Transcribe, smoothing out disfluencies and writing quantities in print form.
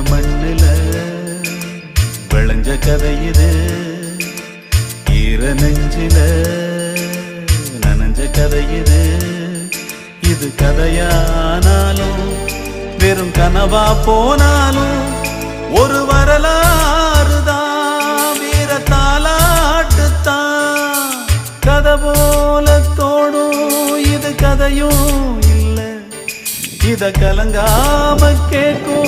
மண்ணுல விளைஞ்ச கதை இது, ஈர நெஞ்சில நனைஞ்ச கதை இது. இது கதையானாலும் வெறும் கனவா போனாலும் ஒரு வரலாறுதான், வீர தாலாட்டுத்தான். கதை போல தோணும் இது கதையும் இல்ல, இத கலங்காம கேட்கும்